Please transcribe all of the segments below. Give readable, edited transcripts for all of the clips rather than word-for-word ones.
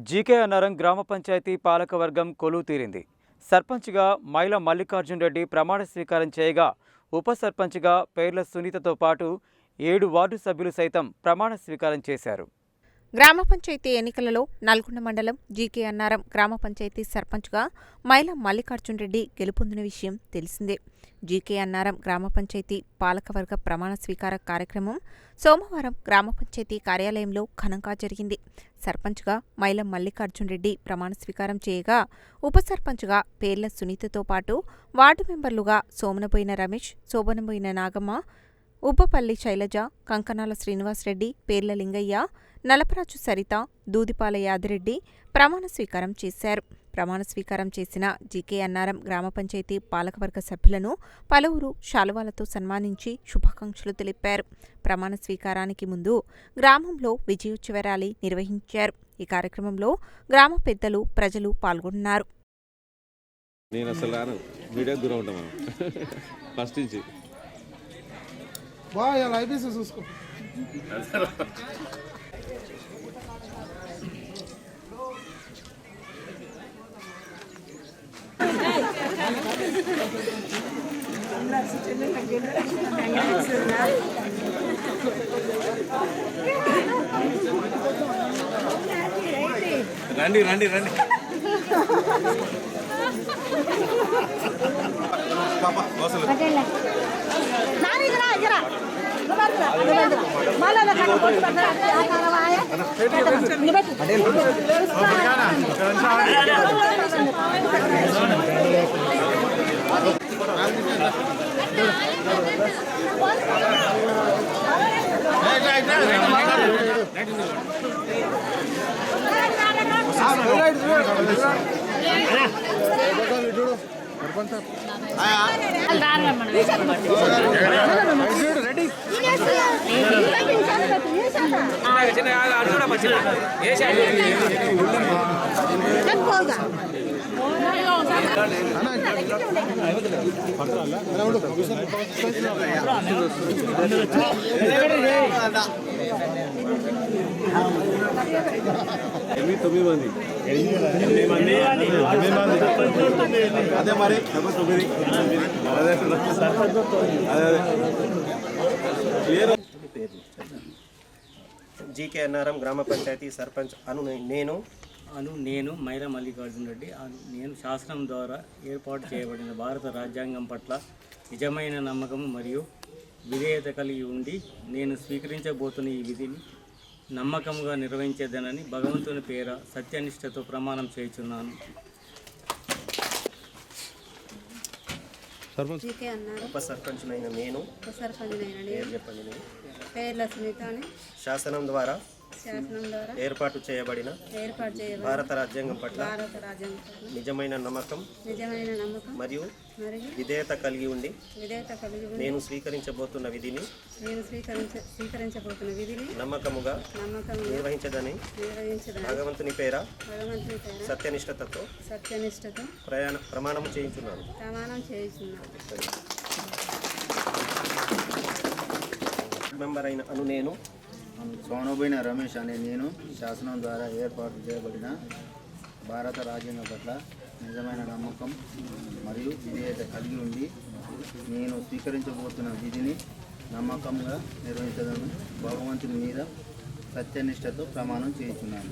GK Annaram గ్రామ పంచాయతీ పాలకవర్గం కొలువు తీరింది. సర్పంచ్గా మైల మల్లికార్జున్ రెడ్డి ప్రమాణ స్వీకారం చేయగా ఉప సర్పంచ్గా పేర్ల సునీతతో పాటు 7 వార్డు సభ్యులు సైతం ప్రమాణ స్వీకారం చేశారు. గ్రామ పంచాయతీ ఎన్నికలలో నల్గొండ మండలం జీకే అన్నారం గ్రామ పంచాయతీ సర్పంచ్గా మైల మల్లికార్జున్ రెడ్డి గెలుపొందిన విషయం తెలిసిందే. జీకే అన్నారం గ్రామ పంచాయతీ పాలకవర్గ ప్రమాణ స్వీకార కార్యక్రమం సోమవారం గ్రామ పంచాయతీ కార్యాలయంలో ఘనంగా జరిగింది. సర్పంచ్గా మైల మల్లికార్జున్ రెడ్డి ప్రమాణ స్వీకారం చేయగా ఉప సర్పంచ్గా పేర్ల సునీతతో పాటు వార్డు మెంబర్లుగా సోమనబోయిన రమేష్, శోభనబోయిన నాగమ్మ, ఉబ్బపల్లి శైలజ, కంకనాల శ్రీనివాసరెడ్డి, పేర్ల లింగయ్య, నలపరాజు సరిత, దూదిపాల యాదిరెడ్డి ప్రమాణ స్వీకారం చేశారు. ప్రమాణ స్వీకారం చేసిన జీకే అన్నారం గ్రామ పంచాయతీ పాలకవర్గ సభ్యులను పలువురు శాలువాలతో సన్మానించి శుభాకాంక్షలు తెలిపారు. ప్రమాణ స్వీకారానికి ముందు గ్రామంలో విజయోత్సవ ర్యాలీ నిర్వహించారు. ఈ కార్యక్రమంలో గ్రామ పెద్దలు, ప్రజలు పాల్గొన్నారు. రండి రండి రండి అదే మరి జీకే అన్నారం గ్రామ పంచాయతీ సర్పంచ్ నేను మైల మల్లికార్జున్ రెడ్డి నేను శాసనం ద్వారా ఏర్పాటు చేయబడిన భారత రాజ్యాంగం పట్ల నిజమైన నమ్మకం మరియు విధేయత కలిగి ఉండి నేను స్వీకరించబోతున్న ఈ విధిని నమ్మకంగా నిర్వహించేదనని భగవంతుని పేర సత్యనిష్టతో ప్రమాణం చేయుచున్నాను. ఉప సర్పంచ్నైన నేను పేర్ల సునీత శాసనం ద్వారా ఏర్పాటు చేయబడిన భారత రాజ్యాంగం పట్ల నిజమైన నమ్మకం మరియు విధేయత కలిగి ఉండి నేను స్వీకరించబోతున్న విధిని నమ్మకముగా నిర్వహించదని భగవంతుని పేర సత్యనిష్టతతో ప్రమాణం చేయించున్నాను. మెంబర్ అయిన నేను సోనబోయిన రమేష్ అనే నేను శాసనం ద్వారా ఏర్పాటు చేయబడిన భారత రాజ్యాంగం పట్ల నిజమైన నమ్మకం మరియు విధేయత కలిగి ఉండి నేను స్వీకరించబోతున్న విధిని నమ్మకంగా నిర్వహించదని భగవంతుని మీద సత్యనిష్టతో ప్రమాణం చేస్తున్నాను.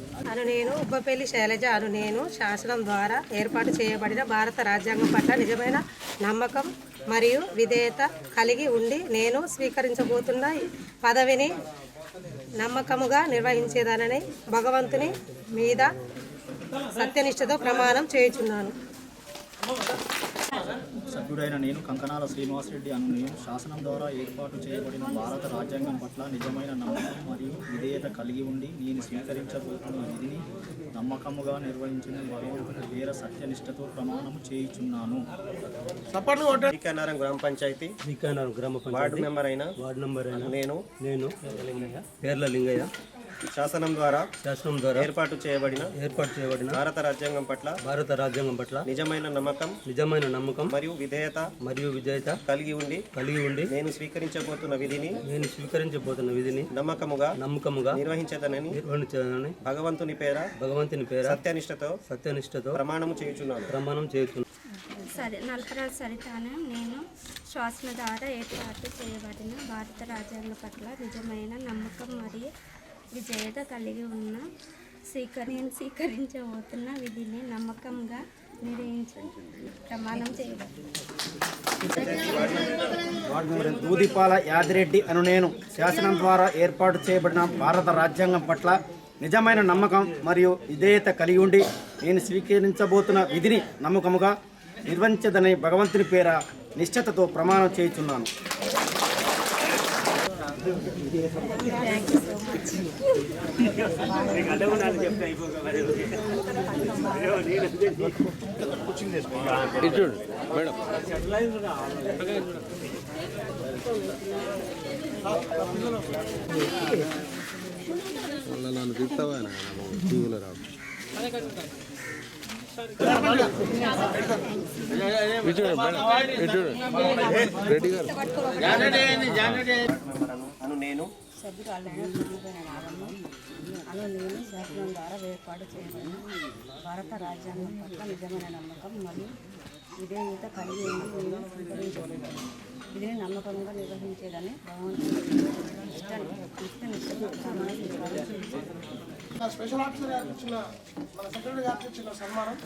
నేను ఉబ్బపల్లి శైలజ నేను శాసనం ద్వారా ఏర్పాటు చేయబడిన భారత రాజ్యాంగం పట్ల నిజమైన నమ్మకం మరియు విధేయత కలిగి ఉండి నేను స్వీకరించబోతున్న పదవిని నమ్మకముగా నిర్వహించేదానని భగవంతుని మీద సత్యనిష్టతో ప్రమాణం చేయుచున్నాను. సభ్యుడైన నేను కంకనాల శ్రీనివాసరెడ్డి నేను శాసనం ద్వారా ఏర్పాటు చేయబడిన భారత రాజ్యాంగం పట్ల నిజమైన నమ్మకం మరియు విధేయత కలిగి ఉండి నేను స్వీకరించబోతున్న విధిని నమ్మకముగా నిర్వహించిన భగవంతుని పేర సత్యనిష్టతో ప్రమాణం చేయుచున్నాను. గ్రామ పంచాయతీ వార్డు మెంబర్ అయిన నేను పేర్ల లింగయ్య శాసనం ద్వారా ఏర్పాటు చేయబడిన భారత రాజ్యాంగం పట్ల నిజమైన నమ్మకం మరియు విధేయత కలిగి ఉండి నేను స్వీకరించబోతున్న విధిని నమ్మకముగా నిర్వహించదనని భగవంతుని పేర సత్యనిష్టతో ప్రమాణము చేయుచున్నాను. సరే నల్పరాజు సరితాను నేను శాసన ద్వారా ఏర్పాటు చేయబడిన భారత రాజ్యాంగం పట్ల నిజమైన నమ్మకం మరియు విధేయత కలిగి ఉన్న నేను స్వీకరించబోతున్న విధిని నమ్మకంగా ప్రమాణం చేయబడింది. దూదిపాల యాదిరెడ్డి అను నేను శాసనం ద్వారా ఏర్పాటు చేయబడిన భారత రాజ్యాంగం పట్ల నిజమైన నమ్మకం మరియు విధేయత కలిగి ఉండి నేను స్వీకరించబోతున్న విధిని నమ్మకముగా నిర్వహించదని భగవంతుని పేర నిష్ఠతతో ప్రమాణం చేయుచున్నాను. శాసనం ద్వారా ఏర్పాటు చేయబడిన భారత రాజ్యాంగం పట్ల నిజమైన నమ్మకం మరియు విధేయత కలిగి ఉండి నేను స్వీకరించబడింది. ఇది నమ్మకంగా నిర్వహించేదని స్పెషల్ ఆఫీసర్ గారికి ఇచ్చిన మన సెక్రటరీ గారికి ఇచ్చిన సన్మానం.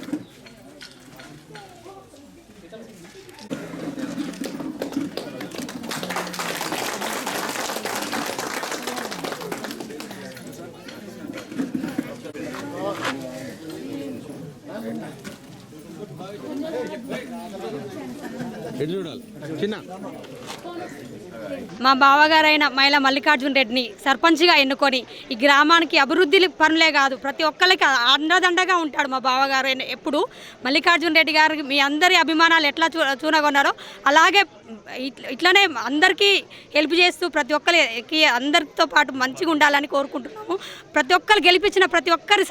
మా బావగారైన మైల మల్లికార్జున రెడ్డిని సర్పంచ్గా ఎన్నుకొని ఈ గ్రామానికి అభివృద్ధి పనులే కాదు ప్రతి ఒక్కరికి అండదండగా ఉంటాడు మా బావగారు. ఎప్పుడు మల్లికార్జున రెడ్డి గారికి మీ అందరి అభిమానాలు ఎట్లా చూనగొన్నారో అలాగే ఇట్లనే అందరికీ హెల్ప్ చేస్తూ ప్రతి ఒక్కరికి అందరితో పాటు మంచిగా ఉండాలని కోరుకుంటున్నాము. ప్రతి ఒక్కరు గెలిపించిన ప్రతి ఒక్కరి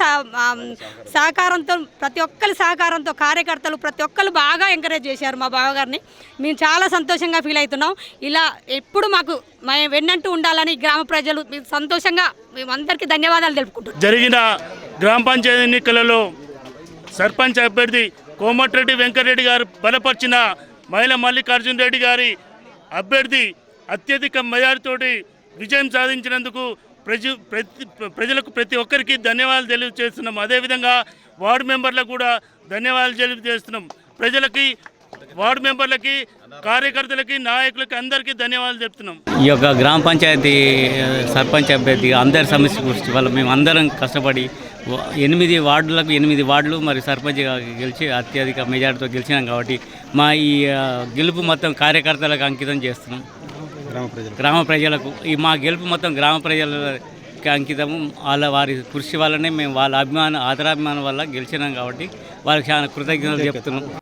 సహకారంతో కార్యకర్తలు ప్రతి ఒక్కరు బాగా ఎంకరేజ్ చేశారు మా బావగారిని. మేము చాలా సంతోషంగా ఫీల్ అవుతున్నాం. ఇలా ఎప్పుడు మాకు వెన్నంటూ ఉండాలని గ్రామ ప్రజలు సంతోషంగా మేమందరికీ ధన్యవాదాలు తెలుపుకుంటున్నాం. జరిగిన గ్రామ పంచాయతీ ఎన్నికలలో సర్పంచ్ అభ్యర్థి కోమటిరెడ్డి వెంకటరెడ్డి గారు బలపరిచిన మైల మల్లికార్జున రెడ్డి గారి అభ్యర్థి అత్యధిక మెజారిటీతోటి విజయం సాధించినందుకు ప్రజలకు ప్రతి ఒక్కరికి ధన్యవాదాలు తెలియజేస్తున్నాం. అదేవిధంగా వార్డు మెంబర్లకు కూడా ధన్యవాదాలు తెలియజేస్తున్నాం. ప్రజలకి, వార్డు మెంబర్లకి, కార్యకర్తలకి, నాయకులకి అందరికీ ధన్యవాదాలు చెప్తున్నాం. ఈ యొక్క గ్రామ పంచాయతీ సర్పంచ్ అభ్యర్థిగా అందరి సమస్య గురించి వల్ల మేము అందరం కష్టపడి 8 వార్డులు మరియు సర్పంచ్గా గెలిచి అత్యధిక మెజార్టీతో గెలిచినాం. కాబట్టి మా ఈ గెలుపు మొత్తం కార్యకర్తలకు అంకితం చేస్తున్నాం. గ్రామ ప్రజలకు మా గెలుపు మొత్తం గ్రామ ప్రజలకి అంకితము. వారి కృషి వల్లనే మేము వాళ్ళ ఆదరాభిమానం వల్ల గెలిచినాం. కాబట్టి వాళ్ళకి చాలా కృతజ్ఞతలు చెప్తున్నాం.